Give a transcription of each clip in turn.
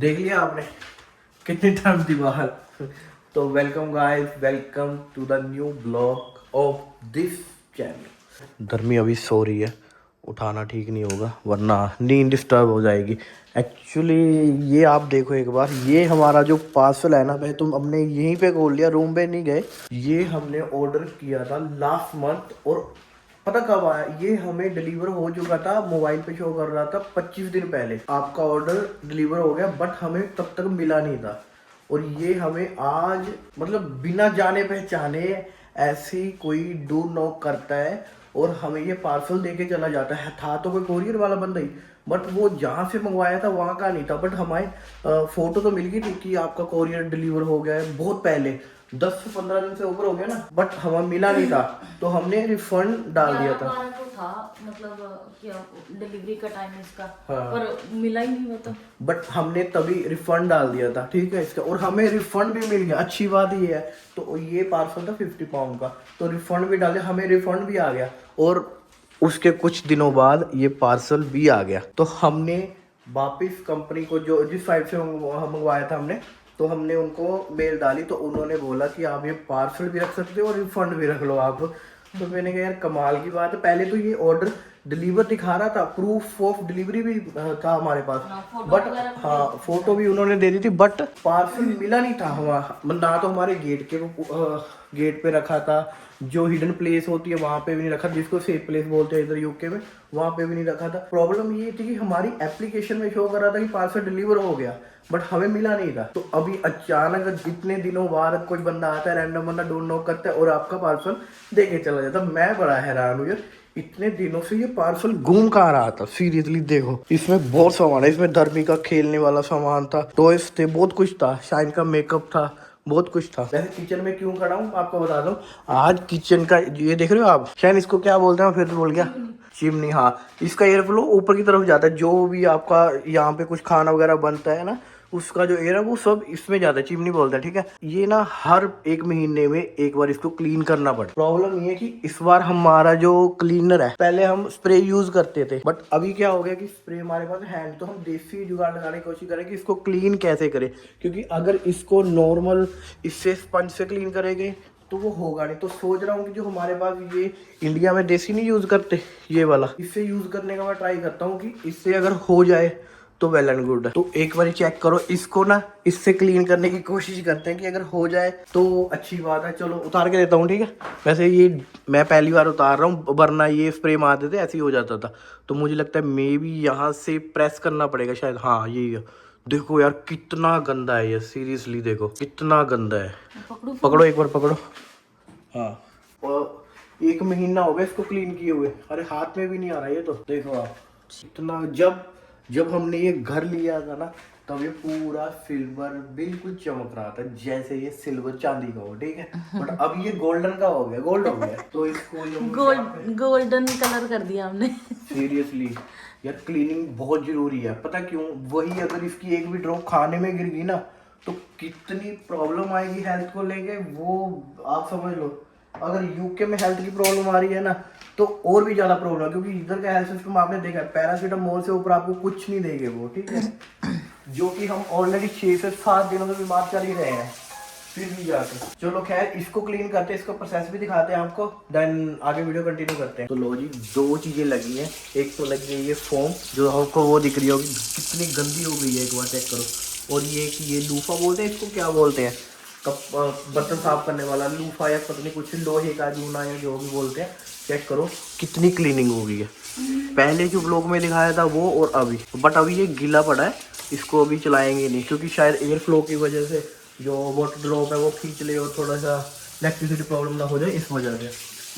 देख लिया आपने कितनी ठंड थी बाहर। तो welcome guys, welcome to the new blog of this channel. धर्मी अभी सो रही है, उठाना ठीक नहीं होगा वरना नींद डिस्टर्ब हो जाएगी। एक्चुअली ये आप देखो एक बार, ये हमारा जो पार्सल है ना भाई, तुम हमने यहीं पे खोल लिया, रूम पे नहीं गए। ये हमने ऑर्डर किया था लास्ट मंथ और पता कब आया, ये हमें डिलीवर हो चुका था, मोबाइल पे शो कर रहा था 25 दिन पहले आपका ऑर्डर डिलीवर हो गया, बट हमें तब तक मिला नहीं था। और ये हमें आज मतलब बिना जाने पहचाने ऐसे ही कोई डोर नॉक करता है और हमें ये पार्सल देके चला जाता है। था तो कोई कोरियर वाला बंदा ही, बट वो जहाँ से मंगवाया था वहाँ का नहीं था। बट हमारे फोटो तो मिल गई थी कि आपका कोरियर डिलीवर हो गया है, बहुत पहले 10 से 15 दिन से ऊपर हो गया ना, बट हमें मिला नहीं था तो हमने रिफंड डाल दिया था। तो था मतलब क्या डिलीवरी का टाइम इसका, हाँ। पर मिला ही नहीं वो तो। बट हमने तभी रिफंड डाल दिया था, ठीक है इसका, और हमें रिफंड भी मिल गया। अच्छी बात ये है, तो ये पार्सल था 50 पाउंड का, तो रिफंड भी डाले, हमें रिफंड भी आ गया। और उसके कुछ दिनों बाद ये पार्सल भी आ गया, तो हमने वापिस कंपनी को, जो जिस साइट से मंगवाया था हमने, तो हमने उनको मेल डाली, तो उन्होंने बोला कि आप ये पार्सल भी रख सकते हो और रिफंड भी रख लो आप। तो मैंने कहा यार कमाल की बात है। पहले तो ये ऑर्डर डिलीवर दिखा रहा था, प्रूफ ऑफ डिलीवरी भी था हमारे पास, बट हाँ फोटो भी उन्होंने दे दी थी, बट पार्सल मिला नहीं था हमारा ना। तो हमारे गेट पे रखा था, जो हिडन प्लेस होती है वहाँ पे भी नहीं रखा, जिसको सेफ प्लेस बोलते हैं इधर यूके में, वहाँ पे भी नहीं रखा था। प्रॉब्लम ये थी कि हमारी एप्लीकेशन में शो कर रहा था कि पार्सल डिलीवर हो गया, बट हमें मिला नहीं था। तो अभी अचानक इतने दिनों बाद कोई बंदा आता है, रैंडम बंदा डोर नॉक करता है और आपका पार्सल देके चला जाता। मैं बड़ा हैरान हूँ यार, इतने दिनों से ये पार्सल घूम कहाँ रहा था। सीरियसली देखो, इसमें बहुत सामान है, इसमें धर्मी का खेलने वाला सामान था, टॉयज थे, बहुत कुछ था, शाइन का मेकअप था, बहुत कुछ था। वैसे किचन में क्यों खड़ा हूँ आपको बता दूं, आज किचन का ये देख रहे हो आप, शायद इसको क्या बोलते हैं, फिर बोल गया चिमनी। हाँ, इसका एयर फ्लो ऊपर की तरफ जाता है, जो भी आपका यहाँ पे कुछ खाना वगैरह बनता है ना, उसका जो एयर है वो सब इसमें जाता है, चिमनी बोलते हैं, ठीक है। ये ना हर एक महीने में एक बार इसको क्लीन करना पड़ता है। प्रॉब्लम ये है कि इस बार हमारा जो क्लीनर है, पहले हम स्प्रे यूज करते थे, बट अभी क्या हो गया कि स्प्रे हमारे पास है नहीं, तो हम देसी जुगाड़ लगाने की कोशिश करें कि इसको क्लीन कैसे करें, क्योंकि अगर इसको नॉर्मल इससे स्पंज से क्लीन करेंगे तो वो होगा नहीं। तो सोच रहा हूँ कि जो हमारे पास ये इंडिया में देसी नहीं यूज करते ये वाला, इससे यूज करने का मैं ट्राई करता हूँ कि इससे अगर हो जाए तो वेल एंड गुड है। तो एक बार चेक करो इसको ना, इससे क्लीन करने की कोशिश करते हैं कि अगर हो जाए तो अच्छी बात है। चलो उतार के देता हूँ, ठीक है। वैसे ये मैं पहली बार उतार रहा हूँ, वरना ये स्प्रे मारते थे ऐसे ही हो जाता था। तो मुझे लगता है मे बी यहाँ से प्रेस करना पड़ेगा शायद, हाँ यही है। देखो यार कितना गंदा है ये, सीरियसली देखो कितना गंदा है। पकड़ो एक बार पकड़ो। हाँ, और 1 महीना हो गया इसको क्लीन किए हुए, अरे हाथ में भी नहीं आ रहा ये तो। देखो आप इतना, जब हमने ये घर लिया था ना, तब ये पूरा सिल्वर बिल्कुल चमक रहा था, जैसे ये सिल्वर चांदी का हो, ठीक है। बट अब ये गोल्डन का हो गया, गोल्ड हो गया। तो इसको गोल्डन कलर कर दिया हमने। सीरियसली यार क्लीनिंग बहुत जरूरी है, पता क्यों? वही अगर इसकी एक भी ड्रॉप खाने में गिर गई ना, तो कितनी प्रॉब्लम आएगी हेल्थ को लेके, वो आप समझ लो। अगर यूके में हेल्थ की प्रॉब्लम आ रही है ना, तो और भी ज्यादा प्रॉब्लम है, क्योंकि इधर का हेल्थ सिस्टम आपने देखा है, पैरासीटामोल से ऊपर आपको कुछ नहीं देंगे वो, ठीक है। जो कि हम ऑलरेडी 6 से 7 दिनों से बीमार चल ही रहे हैं, फिर भी जाके। चलो खैर, इसको क्लीन करते हैं, इसका प्रोसेस भी दिखाते हैं आपको, देन आगे वीडियो कंटिन्यू करते हैं। तो लो जी, 2 चीजें लगी हैं। एक तो लगी है ये फोम, जो आपको वो दिख रही होगी, कितनी गंदी हो गई है, एक बार चेक करो। और ये लूफा बोलते हैं इसको, क्या बोलते हैं, बर्तन साफ करने वाला लूफा, या पता नहीं कुछ लोहे का जूना, या जो भी बोलते हैं। चेक करो कितनी क्लीनिंग हो गई है, पहले जो ब्लॉग में दिखाया था वो और अभी। बट अभी ये गीला पड़ा है, इसको अभी चलाएंगे नहीं, क्योंकि शायद एयर फ्लो की वजह से जो वाटर ड्रॉप है वो खींच ले और थोड़ा सा इलेक्ट्रिसिटी प्रॉब्लम ना हो जाए, इस वजह से।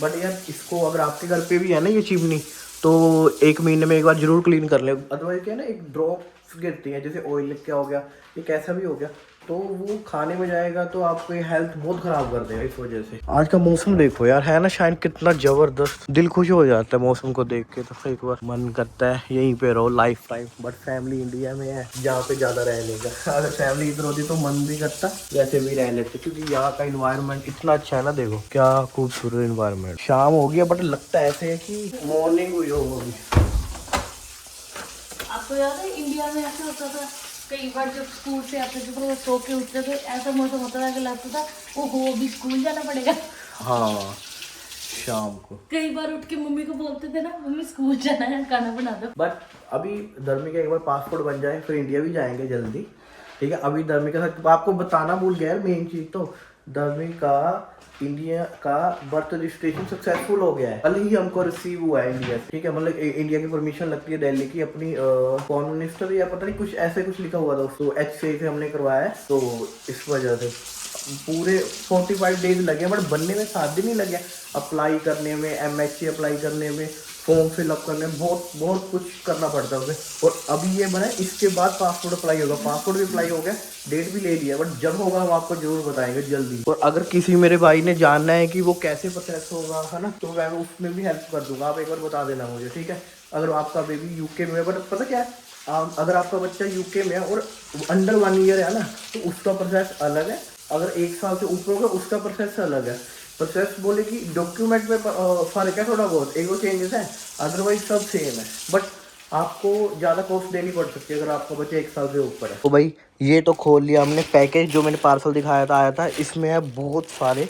बट यार इसको अगर आपके घर पे भी है ना ये चिमनी, तो 1 महीने में एक बार जरूर क्लीन कर ले, अदरवाइज क्या है ना, एक ड्रॉप गिरती है, जैसे ऑयल क्या हो गया, ये कैसा भी हो गया, तो वो खाने में जाएगा तो आपको हेल्थ बहुत खराब कर देगा इस वजह से। आज का मौसम देखो यार, है ना शायद कितना जबरदस्त, दिल खुश हो जाता है मौसम को देख के। तो एक बार मन करता है यहीं पे रहो life time, but family India में है, जहाँ पे ज्यादा रहने का। अगर फैमिली इधर होती तो मन भी करता वैसे भी रह लेते, क्योंकि यहाँ का इन्वायरमेंट इतना अच्छा है ना। देखो क्या खूबसूरत इन्वायरमेंट। शाम हो गया बट लगता ऐसे है कि मॉर्निंग हुई होगी। आपको याद है इंडिया में ऐसा होता था कई बार जब स्कूल से आते थे तो वो सो के उठते थे, ऐसा मौसम होता था कि लगता था ओहो अभी स्कूल जाना पड़ेगा। हाँ शाम को। कई बार उठ के मम्मी को बोलते थे ना मम्मी स्कूल जाना है खाना बना दो। बट अभी धर्मी का एक बार पासपोर्ट बन जाए फिर इंडिया भी जाएंगे जल्दी, ठीक है। अभी धर्मी का आपको बताना भूल गया मेन चीज, तो धर्मी का इंडिया का बर्थ रजिस्ट्रेशन सक्सेसफुल हो गया है। कल ही हमको रिसीव हुआ है इंडिया से, ठीक है। मतलब इंडिया की परमिशन लगती है दिल्ली की, अपनी फॉरेन मिनिस्टर या पता नहीं कुछ ऐसे कुछ लिखा हुआ था उसको, HCA से हमने करवाया है, तो इस वजह से पूरे 45 डेज लगे, बट बनने में 7 दिन ही लगे। अप्लाई करने में, MHA अप्लाई करने में, फॉर्म फिलअप करने में बहुत बहुत कुछ करना पड़ता है उसे। और अभी ये बना, इसके बाद पासपोर्ट अप्लाई होगा। पासपोर्ट भी अप्लाई हो गया, डेट भी ले लिया, बट जब होगा हम आपको जरूर बताएंगे जल्दी। और अगर किसी मेरे भाई ने जानना है कि वो कैसे प्रोसेस होगा, है ना, तो मैं उसमें भी हेल्प कर दूंगा। आप एक बार बता देना मुझे, ठीक है। अगर आपका बेबी UK में है, बट पता क्या है, अगर आपका बच्चा UK में है और अंडर 1 ईयर है ना, तो उसका प्रोसेस अलग है। अगर 1 साल से ऊपर होगा उसका प्रोसेस अलग है। प्रोसेस बोले कि डॉक्यूमेंट में फर्क है थोड़ा बहुत, एक वो चेंजेस है, अदरवाइज सब सेम है। बट आपको ज़्यादा कॉस्ट देनी पड़ सकती है अगर आपका बच्चा 1 साल से ऊपर है। तो भाई ये तो खोल लिया हमने पैकेज, जो मैंने पार्सल दिखाया था आया था। इसमें है बहुत सारे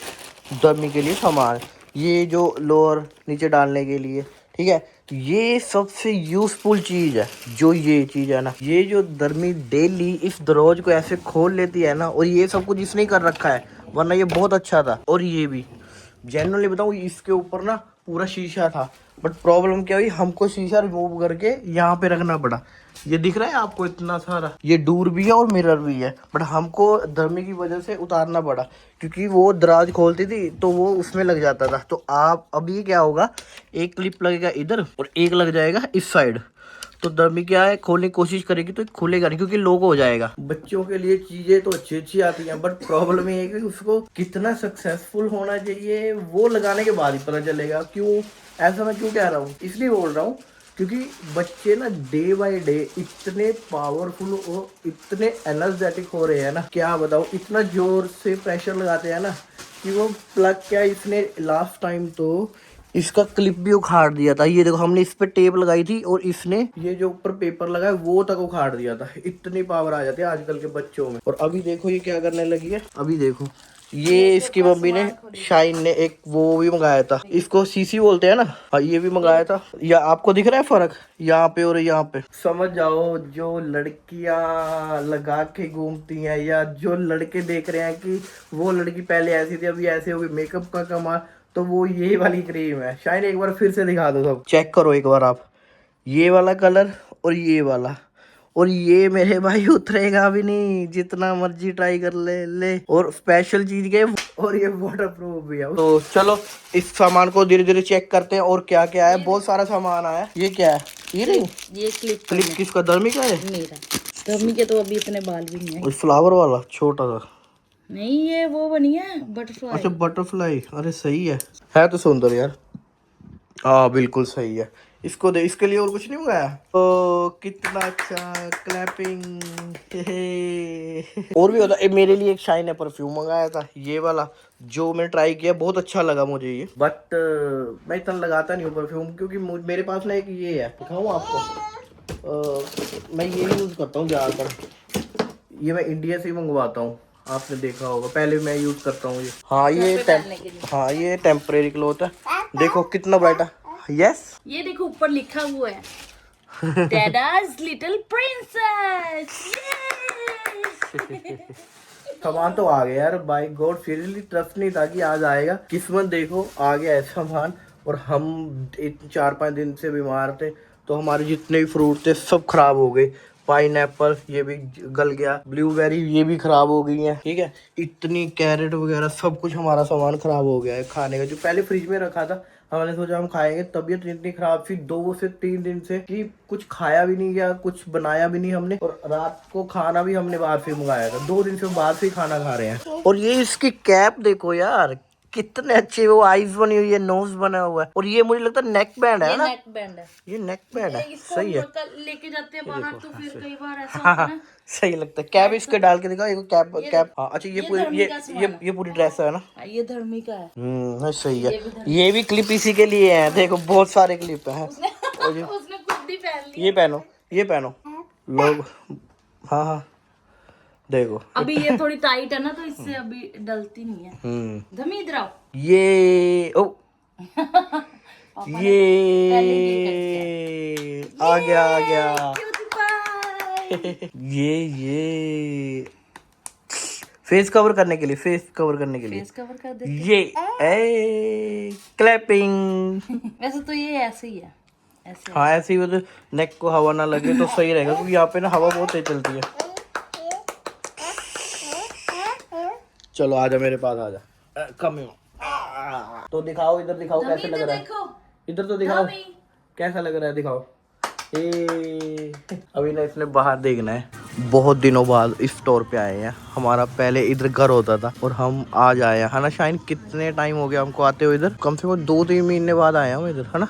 धर्मी के लिए सामान, ये जो लोअर नीचे डालने के लिए, ठीक है। ये सबसे यूजफुल चीज़ है, जो ये चीज़ है ना, ये जो धर्मी डेली इस दरोज को ऐसे खोल लेती है ना, और ये सब कुछ इसने ही कर रखा है, वरना ये बहुत अच्छा था। और ये भी जेन्युइनली बताऊँ, इसके ऊपर ना पूरा शीशा था, बट प्रॉब्लम क्या हुई, हमको शीशा रिमूव करके यहाँ पे रखना पड़ा। ये दिख रहा है आपको इतना सारा, ये डोर भी है और मिरर भी है, बट हमको धर्मी की वजह से उतारना पड़ा, क्योंकि वो दराज खोलती थी तो वो उसमें लग जाता था। तो आप अभी क्या होगा, एक क्लिप लगेगा इधर और एक लग जाएगा इस साइड, तो धर्मी क्या है, खोलने की कोशिश करेगी तो खुलेगा नहीं, क्योंकि लॉक हो जाएगा। बच्चों के लिए चीजें तो अच्छी अच्छी आती हैं, बट प्रॉब्लम ये है कि उसको कितना सक्सेसफुल होना चाहिए वो लगाने के बाद ही पता चलेगा। क्यों ऐसा मैं क्यों कह रहा हूँ, इसलिए बोल रहा हूँ क्योंकि बच्चे ना डे बाय डे इतने पावरफुल और इतने एनर्जेटिक हो रहे हैं ना, क्या बताऊँ, इतना जोर से प्रेशर लगाते हैं ना कि वो प्लग, क्या इसने लास्ट टाइम तो इसका क्लिप भी उखाड़ दिया था। ये देखो, हमने इस पे टेप लगाई थी और इसने ये जो ऊपर पेपर लगा है वो तक उखाड़ दिया था। इतनी पावर आ जाती है आजकल के बच्चों में। और अभी देखो ये क्या करने लगी है, अभी देखो ये इसकी मम्मी ने, शाइन ने एक वो भी मंगाया था, इसको सीसी बोलते हैं ना, हाँ ये भी मंगाया था। या आपको दिख रहा है फर्क यहाँ पे और यहाँ पे, समझ जाओ जो लड़कियां लगा के घूमती हैं या जो लड़के देख रहे हैं कि वो लड़की पहले ऐसी थी अभी ऐसे हो गई, मेकअप का कमाल, तो वो ये वाली क्रीम है। शायद एक बार फिर से दिखा दो, सब चेक करो एक बार आप, ये वाला कलर और ये वाला, और ये मेरे भाई उतरेगा भी नहीं, जितना मर्जी ट्राई कर ले। और स्पेशल चीज के, और ये वाटर प्रूफ भी है। तो चलो इस सामान को धीरे धीरे चेक करते हैं और क्या क्या है। बहुत सारा सामान आया। ये क्या है, ये क्लिप किसका, धर्मी का है? मेरा। धर्मी के तो अभी इतने बाल भी नहीं है। फ्लावर वाला छोटा सा नहीं, ये वो बनी है बटरफ्लाई। अच्छा बटरफ्लाई, अरे सही है तो सुंदर यार। हाँ बिल्कुल सही है। इसको दे, इसके लिए और कुछ नहीं मंगाया। तो कितना अच्छा, क्लैपिंग। और भी होता है। मेरे लिए एक शाइन है परफ्यूम मंगाया था, ये वाला जो मैंने ट्राई किया, बहुत अच्छा लगा मुझे ये। बट मैं इतना लगाता नहीं हूँ परफ्यूम, क्योंकि मेरे पास ना एक ये है, दिखाऊँ आपको। मैं ये यूज करता हूँ ज्यादातर, ये मैं इंडिया से ही मंगवाता हूँ, आपने देखा होगा, पहले मैं यूज करता हूँ ये। हाँ ये टेम्परेरी क्लॉथ है। देखो कितना ब्राइट है। यस, ये देखो ऊपर लिखा हुआ है डैडाज लिटिल प्रिंसेस। सामान तो आ गया यार, बाय गॉड सीरियसली ट्रस्ट नहीं था कि आज आएगा। किस्मत देखो आ गया है सामान। और हम 4-5 दिन से बीमार थे, तो हमारे जितने भी फ्रूट थे सब खराब हो गए। पाइनएप्पल ये भी गल गया, ब्लूबेरी ये भी खराब हो गई है, ठीक है। इतनी कैरेट वगैरह सब कुछ हमारा सामान खराब हो गया है खाने का, जो पहले फ्रिज में रखा था। हमने सोचा हम खाएंगे, तबीयत इतनी खराब थी 2 से 3 दिन से कि कुछ खाया भी नहीं गया, कुछ बनाया भी नहीं हमने। और रात को खाना भी हमने बाहर से मंगाया था, 2 दिन से बाहर से ही खाना खा रहे हैं। और ये इसकी कैप देखो यार, कितने अच्छे, वो आईज बनी हुई है, नोज बना हुआ है। और ये मुझे लगता है नेक बैंड है ना, नेक बैंड है। ये नेक बैंड है, इसको सही है। लेके जाते हैं बाहर तो फिर कई बार ऐसा हाँ होता है हाँ ना। सही लगता है। कैप इसके डाल के दिखाओ, एक कैप हाँ अच्छा, ये पूरी ये पूरी ड्रेस है ना। ये धर्मी का है। सही है। ये भी क्लिप इसी के लिए है, देखो बहुत सारे क्लिप हैं। उसने खुद ही पहन लिया। ये पहनो, ये पहनो लोग, हाँ हाँ देखो। अभी ये थोड़ी टाइट है ना, तो इससे अभी डलती नहीं है। धमी इधर आओ। ये ओ पापा ने तो पहले ये कर दिया। आ गया Cutie pie। ये फेस कवर करने के लिए, फेस कवर करने के लिए फेस कवर कर दे। ये क्लैपिंग। वैसे तो ये ऐसे ही है, ऐसे। हाँ ऐसे ही, वो तो नेक को हवा ना लगे तो सही रहेगा, क्योंकि यहाँ पे ना हवा बहुत तेज चलती है। चलो आजा मेरे पास आजा, कम तो दिखाओ, इधर दिखाओ कैसे लग रहा है, देखो इधर तो दिखाओ कैसा लग रहा है, दिखाओ। अभी ना इसने बाहर देखना है। बहुत दिनों बाद इस स्टोर पे आए हैं। हमारा पहले इधर घर होता था और हम आज आए हैं, है ना शाइन? कितने टाइम हो गया हमको आते हुए इधर? कम से कम 2-3 महीने बाद आए हम इधर, है ना?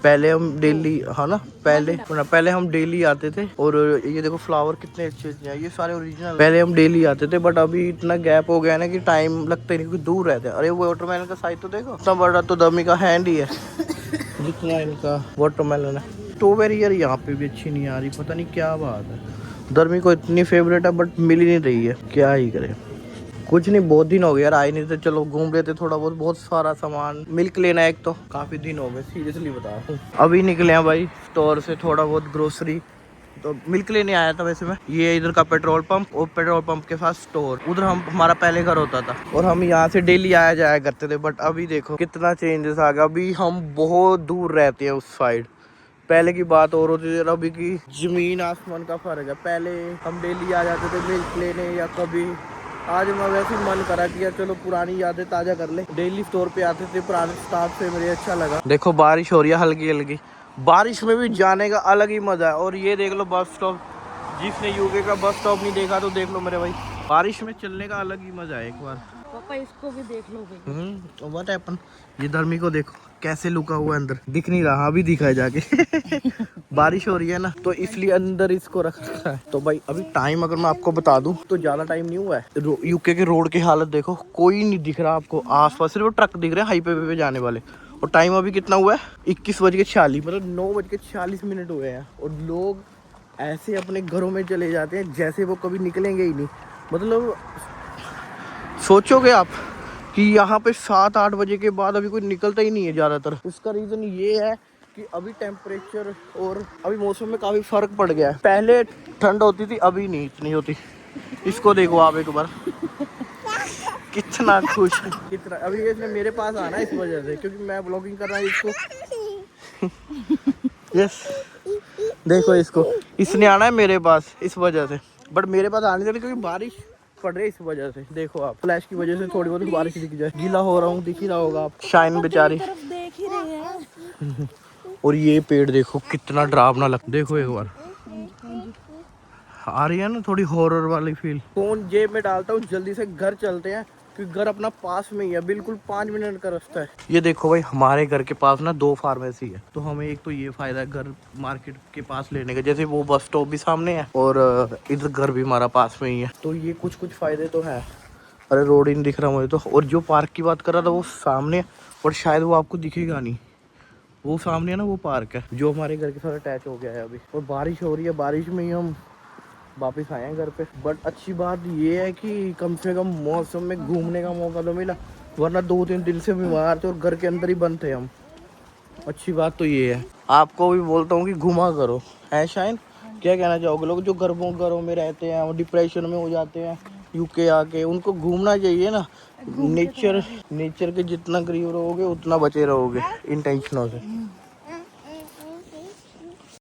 पहले हम डेली, है ना, पहले हम डेली आते थे। और ये देखो फ्लावर कितने अच्छे अच्छे हैं, ये सारे ओरिजिनल। पहले हम डेली आते थे, बट अभी इतना गैप हो गया ना कि टाइम लगता ही नहीं, क्योंकि दूर रहते हैं। अरे वो वाटरमेलन का साइज तो देखो, इतना बड़ा तो दमी का हैंड ही है जितना इनका वाटरमेलन है। स्ट्रॉबेरी यार यहाँ पे भी अच्छी नहीं आ रही, पता नहीं क्या बात है। दर्मी को इतनी फेवरेट है बट मिल ही नहीं रही है, क्या ही करे। कुछ नहीं, बहुत दिन हो गए यार आए नहीं थे। चलो घूम लेते थोड़ा बहुत, बहुत सारा सामान। मिल्क लेना है एक तो, काफी दिन हो गए सीरियसली बता रहा हूँ। अभी निकले हैं भाई स्टोर से, थोड़ा बहुत ग्रोसरी। तो मिल्क लेने आया था वैसे मैं। ये इधर का पेट्रोल पंप, और पेट्रोल पंप के साथ स्टोर, उधर हमारा पहले घर होता था और हम यहाँ से डेली आया जाया करते थे। बट अभी देखो कितना चेंजेस आ गया। अभी हम बहुत दूर रहते हैं उस साइड। पहले की बात और होती थी, अभी की जमीन आसमान का फर्क है। पहले हम डेली आ जाते थे मिल्क लेने, या कभी आज मैं वैसे मन करा कि यार चलो पुरानी यादें ताजा कर ले। डेली स्टोर पे आते थे पुराने स्टाफ से, मुझे अच्छा लगा। देखो बारिश हो रही है हल्की हल्की, बारिश में भी जाने का अलग ही मजा है। और ये देख लो बस स्टॉप, जिसने यूके का बस स्टॉप नहीं देखा तो देख लो मेरे भाई, बारिश में चलने का अलग ही मजा है। एक बार पापा इसको भी देख लो भाई। व्हाट हैपन, ये धर्मी को देखो कैसे लुका हुआ अंदर, दिख नहीं रहा, अभी दिखा है जाके बारिश हो रही है ना तो इसलिए अंदर इसको रखा है। तो भाई अभी टाइम अगर मैं आपको बता दूं तो ज्यादा टाइम नहीं हुआ है। यूके के रोड की हालत देखो, कोई नहीं दिख रहा आपको आसपास, सिर्फ ट्रक दिख रहे हैं हाईवे पे जाने वाले। और टाइम अभी कितना हुआ है? 21:46, मतलब 9:46 हुए हैं। और लोग ऐसे अपने घरों में चले जाते हैं जैसे वो कभी निकलेंगे ही नहीं। मतलब सोचोगे आप कि यहाँ पे 7-8 बजे के बाद अभी कोई निकलता ही नहीं है ज़्यादातर। उसका रीज़न ये है कि अभी टेम्परेचर और अभी मौसम में काफ़ी फ़र्क पड़ गया है। पहले ठंड होती थी, अभी नहीं इतनी होती। इसको देखो आप एक बार, कितना खुश, कितना। अभी ये इसने मेरे पास आना है इस वजह से, क्योंकि मैं ब्लॉगिंग कर रहा हूँ इसको यस देखो इसको, इसने आना है मेरे पास इस वजह से। बट मेरे पास आने देना, क्योंकि बारिश पड़ रही है इस वजह से। देखो आप, फ्लैश की वजह से थोड़ी बहुत बारिश दिख जाए। गीला हो रहा हूँ, दिख ही रहा होगा आप। शाइन बेचारी देख ही रहे हैं। और ये पेड़ देखो कितना डरावना लगता, देखो एक बार आ रही है ना थोड़ी हॉरर वाली फील। फोन जेब में डालता हूँ, जल्दी से घर चलते हैं, क्योंकि घर अपना पास में ही है, बिल्कुल 5 मिनट का रास्ता है। ये देखो भाई, हमारे घर के पास ना 2 फार्मेसी है, तो हमें एक तो ये फायदा है घर मार्केट के पास लेने का, जैसे वो बस स्टॉप भी सामने है और इधर घर भी हमारा पास में ही है, तो ये कुछ फायदे तो है। अरे रोड ही नहीं दिख रहा मुझे तो। और जो पार्क की बात कर रहा था वो सामने, और शायद वो आपको दिखेगा नहीं, वो सामने है ना, वो पार्क है जो हमारे घर के साथ अटैच हो गया है अभी। और बारिश हो रही है, बारिश में ही हम वापस आए हैं घर पे। बट अच्छी बात ये है कि कम से कम मौसम में घूमने का मौका तो मिला, वरना 2-3 दिन से बीमार थे और घर के अंदर ही बंद थे हम। अच्छी बात तो ये है। आपको भी बोलता हूँ कि घुमा करो, है शायद। क्या कहना चाहोगे? लोग जो घरों में रहते हैं, वो डिप्रेशन में हो जाते हैं यूके आके, उनको घूमना चाहिए ना। नेचर के जितना करीब रहोगे उतना बचे रहोगे इन टेंशनों से।